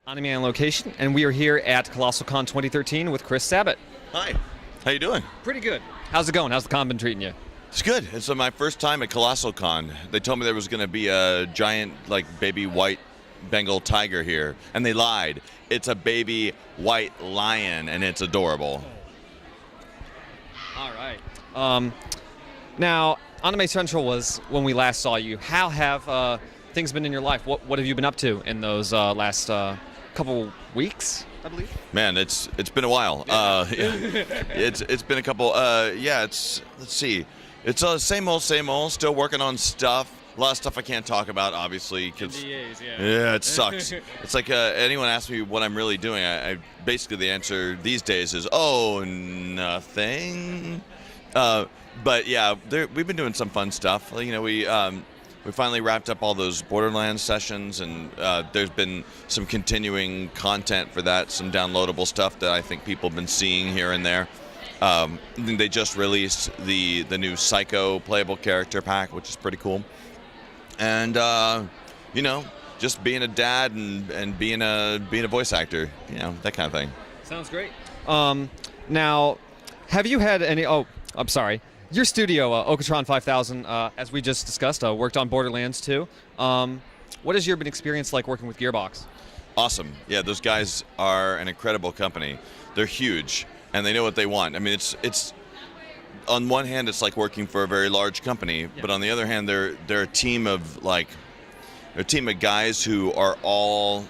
Anime on location, and we are here at Colossalcon 2013 with Chris Sabat. Hi, how you doing? Pretty good. How's it going? How's the con been treating you? It's good. It's my first time at Colossalcon. They told me there was going to be a giant, baby white Bengal tiger here, and they lied. It's a baby white lion, and it's adorable. All right. Now, Anime Central was when we last saw you. How have things been in your life? What have you been up to in those last couple weeks, I believe? Man, it's been a while. It's been a couple. Let's see. It's same old. Still working on stuff. A lot of stuff I can't talk about, obviously. NDAs, yeah. Yeah, it sucks. It's like anyone asks me what I'm really doing. I basically the answer these days is, oh, nothing. But yeah, we've been doing some fun stuff. You know, we finally wrapped up all those Borderlands sessions, and there's been some continuing content for that, some downloadable stuff that I think people have been seeing here and there. They just released the new Psycho playable character pack, which is pretty cool. And you know, just being a dad and being a voice actor, you know, that kind of thing. Sounds great. Now, have you had any? Oh, I'm sorry. Your studio, Okatron 5000, as we just discussed, worked on Borderlands 2. What has your experience like working with Gearbox? Awesome. Yeah, those guys are an incredible company. They're huge, and they know what they want. I mean, it's on one hand, it's like working for a very large company, yeah. But on the other hand, they're a team of guys who are all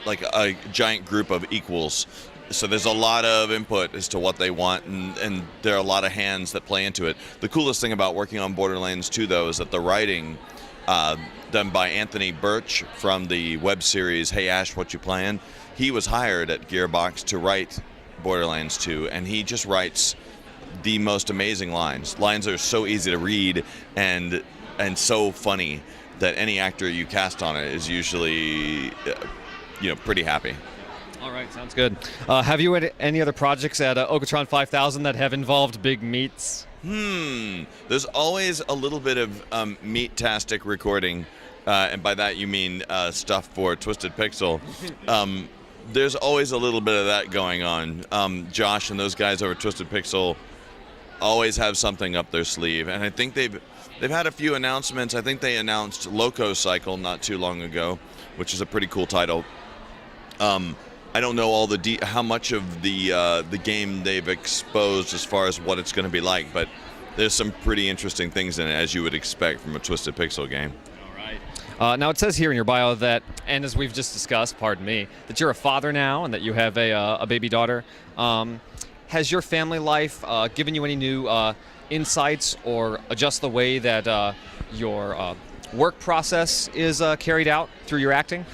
like a giant group of equals. So there's a lot of input as to what they want, and there are a lot of hands that play into it. The coolest thing about working on Borderlands 2, though, is that the writing done by Anthony Birch from the web series Hey Ash, What You Playin'? He was hired at Gearbox to write Borderlands 2, and he just writes the most amazing lines. Lines that are so easy to read and so funny that any actor you cast on it is usually pretty happy. All right, sounds good. Have you had any other projects at Okatron 5000 that have involved big meets? There's always a little bit of meat-tastic recording, and by that you mean stuff for Twisted Pixel. There's always a little bit of that going on. Josh and those guys over at Twisted Pixel always have something up their sleeve, and I think they've had a few announcements. I think they announced Loco Cycle not too long ago, which is a pretty cool title. I don't know all how much of the game they've exposed as far as what it's going to be like, but there's some pretty interesting things in it, as you would expect from a Twisted Pixel game. All right. Now it says here in your bio that, and as we've just discussed, pardon me, that you're a father now and that you have a baby daughter. Has your family life given you any new insights or adjust the way that your work process is carried out through your acting?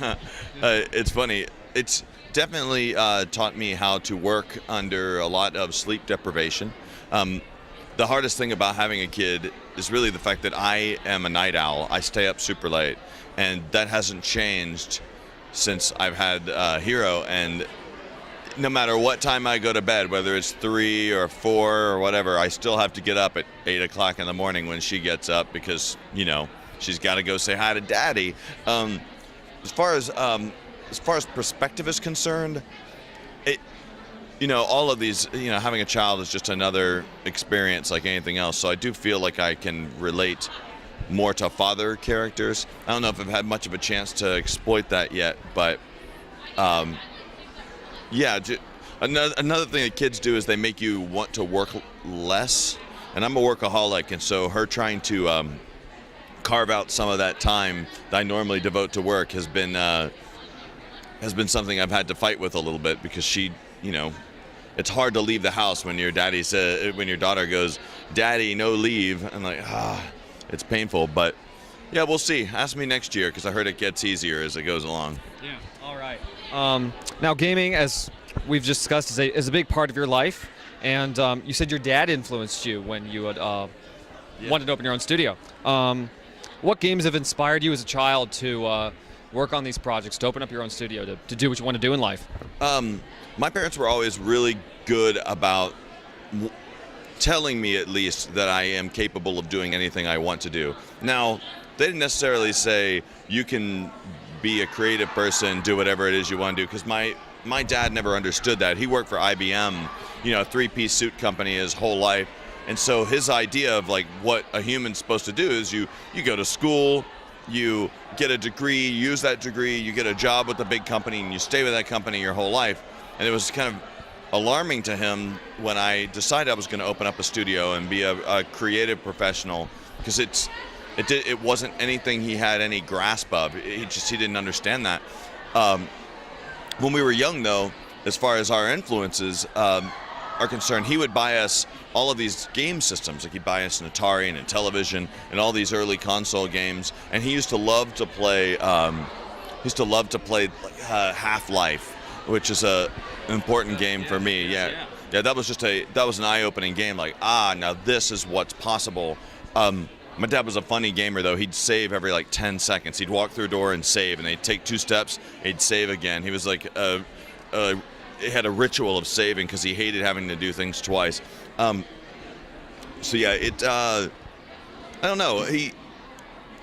It's funny. It's definitely taught me how to work under a lot of sleep deprivation. The hardest thing about having a kid is really the fact that I am a night owl. I stay up super late, and that hasn't changed since I've had Hero. And no matter what time I go to bed, whether it's 3 or 4 or whatever, I still have to get up at 8 o'clock in the morning when she gets up because, she's got to go say hi to Daddy. As far as perspective is concerned, all of these, having a child is just another experience like anything else. So I do feel like I can relate more to father characters. I don't know if I've had much of a chance to exploit that yet, but another thing that kids do is they make you want to work less. And I'm a workaholic, and so her trying to carve out some of that time that I normally devote to work has been something I've had to fight with a little bit, because she, it's hard to leave the house when your daughter goes, "Daddy, no leave." I'm like, it's painful, but yeah, we'll see. Ask me next year, because I heard it gets easier as it goes along. Yeah. All right. Now, gaming, as we've just discussed, is a big part of your life, and you said your dad influenced you when you had wanted to open your own studio. What games have inspired you as a child to work on these projects, to open up your own studio, to do what you want to do in life? My parents were always really good about telling me, at least, that I am capable of doing anything I want to do. Now, they didn't necessarily say you can be a creative person, do whatever it is you want to do. Because my dad never understood that. He worked for IBM, a three-piece suit company his whole life. And so his idea of like what a human's supposed to do is you go to school, you get a degree, you use that degree, you get a job with a big company, and you stay with that company your whole life. And it was kind of alarming to him when I decided I was going to open up a studio and be a creative professional, because it wasn't anything he had any grasp of. He didn't understand that. When we were young, though, as far as our influences are concerned, he would buy us all of these game systems. Like he'd buy us an Atari and a television and all these early console games. And he used to love to play. Half-Life, which is an important game for me. Yeah, that was an eye-opening game. Like, now this is what's possible. My dad was a funny gamer, though. He'd save every like 10 seconds. He'd walk through a door and save, and they'd take 2 steps, he'd save again. He was like he had a ritual of saving because he hated having to do things twice. I don't know.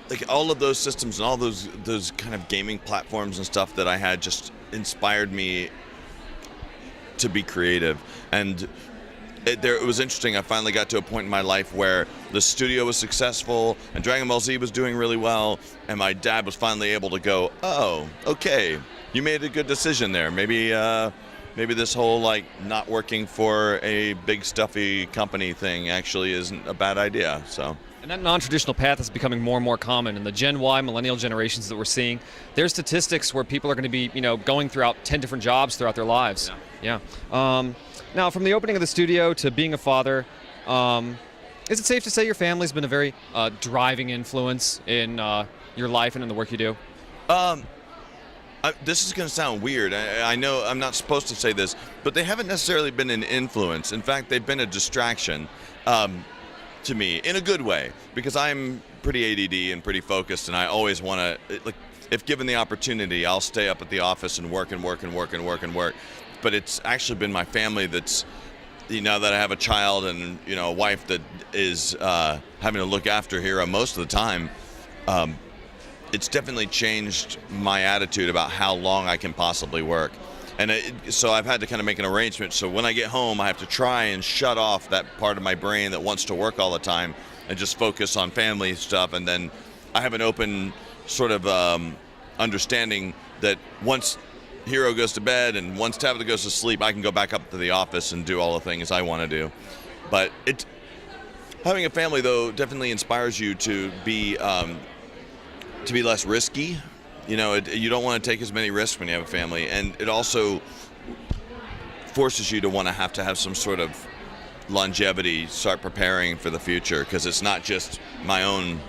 Like all of those systems and all those kind of gaming platforms and stuff that I had just inspired me to be creative. And it was interesting. I finally got to a point in my life where the studio was successful and Dragon Ball Z was doing really well, and my dad was finally able to go, oh, okay, you made a good decision there. Maybe this whole like not working for a big stuffy company thing actually isn't a bad idea. So. And that non-traditional path is becoming more and more common in the Gen Y millennial generations that we're seeing. There's statistics where people are going to be, going throughout 10 different jobs throughout their lives. Yeah. Now, from the opening of the studio to being a father, is it safe to say your family's been a very driving influence in your life and in the work you do? This is going to sound weird. I know I'm not supposed to say this, but they haven't necessarily been an influence. In fact, they've been a distraction. To me, in a good way, because I'm pretty ADD and pretty focused, and I always want to, like, if given the opportunity, I'll stay up at the office and work. But it's actually been my family that's, now that I have a child and a wife that is having to look after Hero most of the time, it's definitely changed my attitude about how long I can possibly work. And so I've had to kind of make an arrangement. So when I get home, I have to try and shut off that part of my brain that wants to work all the time and just focus on family stuff. And then I have an open sort of understanding that once Hero goes to bed and once Tabitha goes to sleep, I can go back up to the office and do all the things I want to do. But having a family, though, definitely inspires you to be less risky. You don't want to take as many risks when you have a family, and it also forces you to want to have some sort of longevity, start preparing for the future, because it's not just my own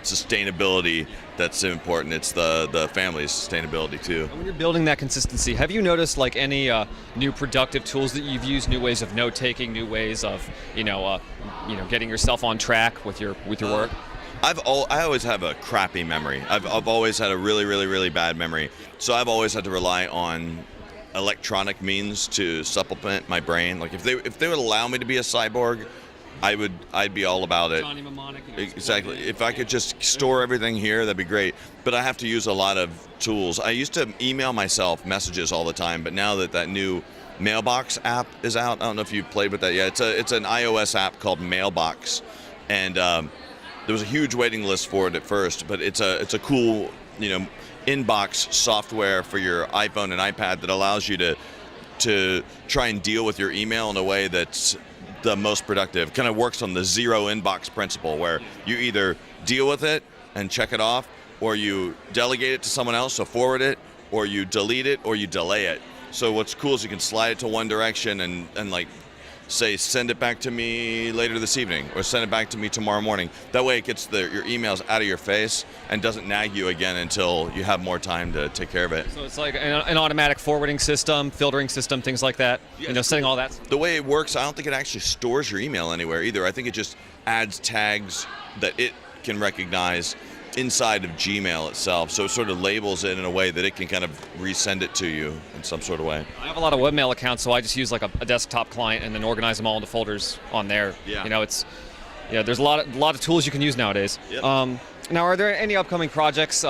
sustainability that's important. It's the family's sustainability too. And when you're building that consistency, have you noticed like any new productive tools that you've used, new ways of note taking, new ways of getting yourself on track with your work? I always have a crappy memory. I've always had a really, really, really bad memory. So I've always had to rely on electronic means to supplement my brain. Like if they would allow me to be a cyborg, I'd be all about it. Johnny Mnemonic. Exactly. If I could just store everything here, that'd be great. But I have to use a lot of tools. I used to email myself messages all the time, but now that new Mailbox app is out, I don't know if you've played with that yet. It's an iOS app called Mailbox, and there was a huge waiting list for it at first, but it's a cool, inbox software for your iPhone and iPad that allows you to try and deal with your email in a way that's the most productive. Kind of works on the zero inbox principle, where you either deal with it and check it off, or you delegate it to someone else, so forward it, or you delete it, or you delay it. So what's cool is you can slide it to one direction and like say, send it back to me later this evening, or send it back to me tomorrow morning. That way it gets your emails out of your face and doesn't nag you again until you have more time to take care of it. So it's like an automatic forwarding system, filtering system, things like that, setting all that. The way it works, I don't think it actually stores your email anywhere either. I think it just adds tags that it can recognize inside of Gmail itself, so it sort of labels it in a way that it can kind of resend it to you in some sort of way. I have a lot of webmail accounts, so I just use like a desktop client and then organize them all into folders on there. Yeah. There's a lot of tools you can use nowadays. Yep. Now, are there any upcoming projects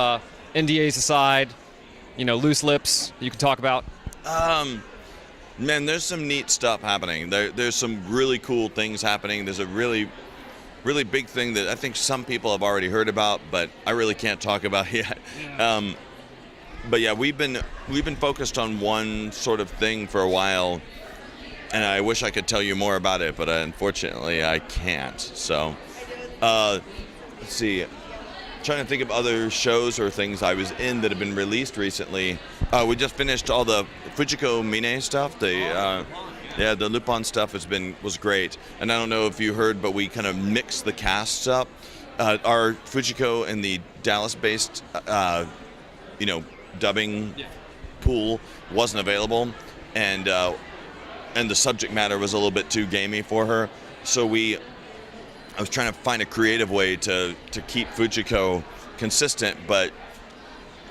NDAs aside, loose lips you can talk about? Man, there's some neat stuff happening. There's some really cool things happening. There's a really big thing that I think some people have already heard about, but I really can't talk about yet. Yeah. But yeah, we've been focused on one sort of thing for a while, and I wish I could tell you more about it, but unfortunately I can't. So, let's see. Trying to think of other shows or things I was in that have been released recently. We just finished all the Fujiko Mine stuff. The Lupin stuff was great. And I don't know if you heard, but we kind of mixed the casts up. Our Fujiko and the Dallas-based, dubbing pool wasn't available, and the subject matter was a little bit too gamey for her. So I was trying to find a creative way to keep Fujiko consistent, but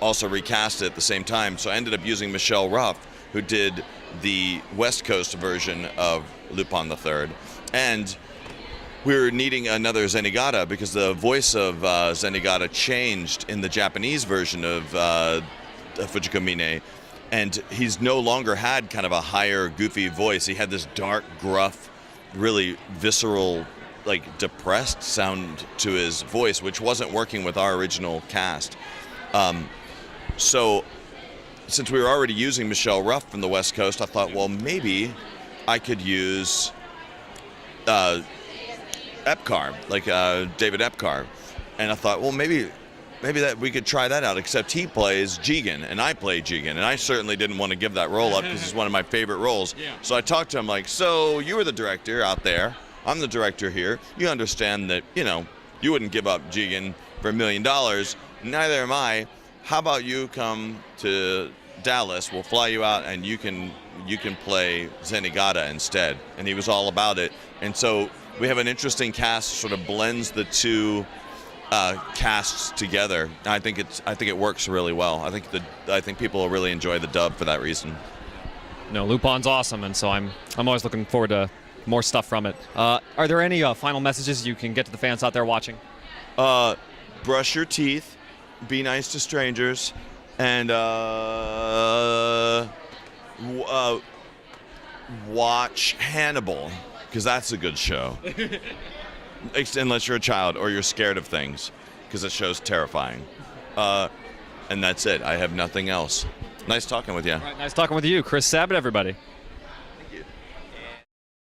also recast it at the same time. So I ended up using Michelle Ruff, who did the West Coast version of Lupin III. And we were needing another Zenigata because the voice of Zenigata changed in the Japanese version of Fujiko Mine. And he's no longer had kind of a higher, goofy voice. He had this dark, gruff, really visceral, like depressed sound to his voice, which wasn't working with our original cast. So since we were already using Michelle Ruff from the West Coast, I thought, well, maybe I could use Epcar, like David Epcar. And I thought, well, maybe that we could try that out, except he plays Jigen and I play Jigen, and I certainly didn't want to give that role up because it's one of my favorite roles. Yeah. So I talked to him like, so you were the director out there, I'm the director here. You understand that, you wouldn't give up Jigen for $1 million. Neither am I. How about you come to Dallas? We'll fly you out, and you can play Zenigata instead. And he was all about it. And so we have an interesting cast, sort of blends the two casts together. I think it works really well. I think people will really enjoy the dub for that reason. No, Lupin's awesome, and so I'm always looking forward to more stuff from it. Are there any final messages you can get to the fans out there watching? Brush your teeth, be nice to strangers, and watch Hannibal, because that's a good show. Unless you're a child or you're scared of things, because the show's terrifying. And that's it. I have nothing else. Nice talking with you. All right, nice talking with you. Chris Sabat, everybody.